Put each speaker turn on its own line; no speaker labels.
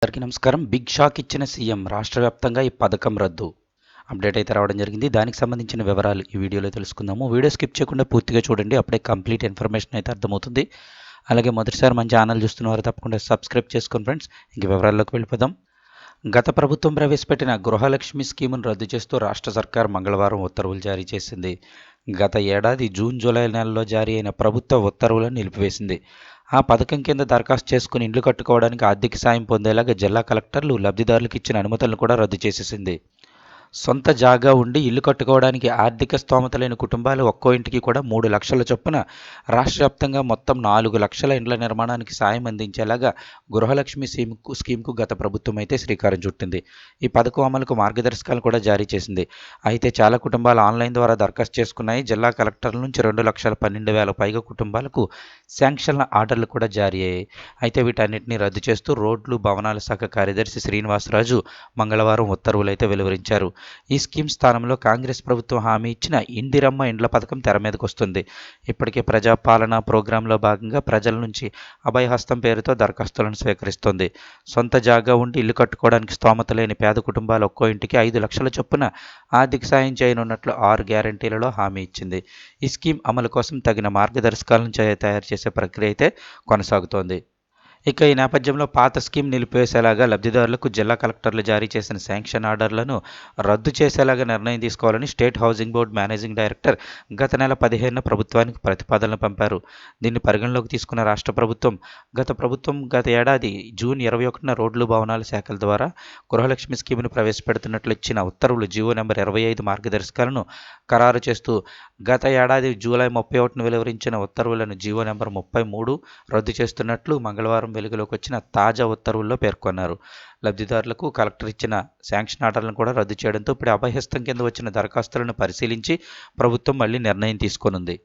అందరికీ నమస్కారం. Big shock ఇచ్చిన సీఎం, రాష్ట్ర వ్యాప్తంగా ఈ పథకం రద్దు. అప్డేట్ అయితే రావడం జరిగింది. దానికి సంబంధించిన వివరాలు ఈ వీడియోలో తెలుసుకుందాము. వీడియో స్కిప్ చేయకుండా పూర్తిగా చూడండి, అప్పుడే కంప్లీట్ ఇన్ఫర్మేషన్ అయితే అర్థమవుతుంది. అలాగే మొదటిసారి మన ఛానల్ చూస్తున్న వారు తప్పకుండా సబ్స్క్రైబ్ చేసుకోండి ఫ్రెండ్స్. ఇంక వివరాల్లోకి వెళ్ళిపోదాం. గత ప్రభుత్వం ప్రవేశపెట్టిన గృహలక్ష్మి స్కీమును రద్దు చేస్తూ రాష్ట్ర సర్కార్ మంగళవారం ఉత్తర్వులు జారీ చేసింది. గత ఏడాది జూన్ జూలై నెలలో జారీ అయిన ప్రభుత్వ ఉత్తర్వులను నిలిపివేసింది. ఆ పథకం కింద దరఖాస్తు చేసుకుని ఇళ్లు కట్టుకోవడానికి ఆర్థిక సాయం పొందేలాగా జిల్లా కలెక్టర్లు లబ్ధిదారులకు ఇచ్చిన అనుమతులను కూడా రద్దు చేసేసింది. సొంత జాగా ఉండి ఇల్లు కట్టుకోవడానికి ఆర్థిక స్తోమత లేని కుటుంబాలు ఒక్కో ఇంటికి కూడా 3 లక్షల చొప్పున రాష్ట్ర వ్యాప్తంగా మొత్తం 4 లక్షల ఇండ్ల నిర్మాణానికి సాయం అందించేలాగా గృహలక్ష్మి స్కీమ్కు గత ప్రభుత్వం అయితే శ్రీకారం చుట్టింది. ఈ పథకం అమలుకు మార్గదర్శకాలు కూడా జారీ చేసింది. అయితే చాలా కుటుంబాలు ఆన్లైన్ ద్వారా దరఖాస్తు చేసుకున్నాయి. జిల్లా కలెక్టర్ల నుంచి 2,12,000 పైగా కుటుంబాలకు శాంక్షన్ల ఆర్డర్లు కూడా జారీ అయ్యాయి. అయితే వీటన్నిటిని రద్దు చేస్తూ రోడ్లు భవనాల శాఖ కార్యదర్శి శ్రీనివాసరాజు మంగళవారం ఉత్తర్వులు అయితే వెలువరించారు. ఈ స్కీమ్ స్థానంలో కాంగ్రెస్ ప్రభుత్వం హామీ ఇచ్చిన ఇందిరమ్మ ఇండ్ల పథకం తెర మీదకు వస్తుంది. ఇప్పటికే ప్రజాపాలన ప్రోగ్రాంలో భాగంగా ప్రజల నుంచి అభయహస్తం పేరుతో దరఖాస్తులను స్వీకరిస్తోంది. సొంత జాగా ఉండి ఇల్లు కట్టుకోవడానికి స్తోమత లేని పేద కుటుంబాలు ఒక్కో ఇంటికి 5 లక్షల చొప్పున ఆర్థిక సాయం చేయనున్నట్లు 6 గ్యారంటీలలో హామీ ఇచ్చింది. ఈ స్కీమ్ అమలు కోసం తగిన మార్గదర్శకాలను తయారు చేసే ప్రక్రియ అయితే కొనసాగుతోంది. ఇక ఈ నేపథ్యంలో పాత స్కీమ్ నిలిపివేసేలాగా లబ్ధిదారులకు జిల్లా కలెక్టర్లు జారీ చేసిన శాంక్షన్ ఆర్డర్లను రద్దు చేసేలాగా నిర్ణయం తీసుకోవాలని state housing board managing director గత నెల 15న ప్రభుత్వానికి ప్రతిపాదనలు పంపారు. దీన్ని పరిగణలోకి తీసుకున్న రాష్ట్ర ప్రభుత్వం గత ఏడాది జూన్ 21న రోడ్లు భవనాల శాఖల ద్వారా గృహలక్ష్మి స్కీమ్ను ప్రవేశపెడుతున్నట్లు ఇచ్చిన ఉత్తర్వులు జీవో నెంబర్ 25 మార్గదర్శకాలను ఖరారు చేస్తూ గత ఏడాది జూలై 31న వెలువరించిన ఉత్తర్వులను జీవో నెంబర్ 33 రద్దు చేస్తున్నట్లు మంగళవారం వెలుగులోకి వచ్చిన తాజా ఉత్తర్వుల్లో పేర్కొన్నారు. లబ్ధిదారులకు కలెక్టర్ ఇచ్చిన శాంక్షన్ ఆర్డర్లను కూడా రద్దు చేయడంతో ఇప్పుడు అభయహస్తం కింద వచ్చిన దరఖాస్తులను పరిశీలించి ప్రభుత్వం మళ్లీ నిర్ణయం తీసుకోనుంది.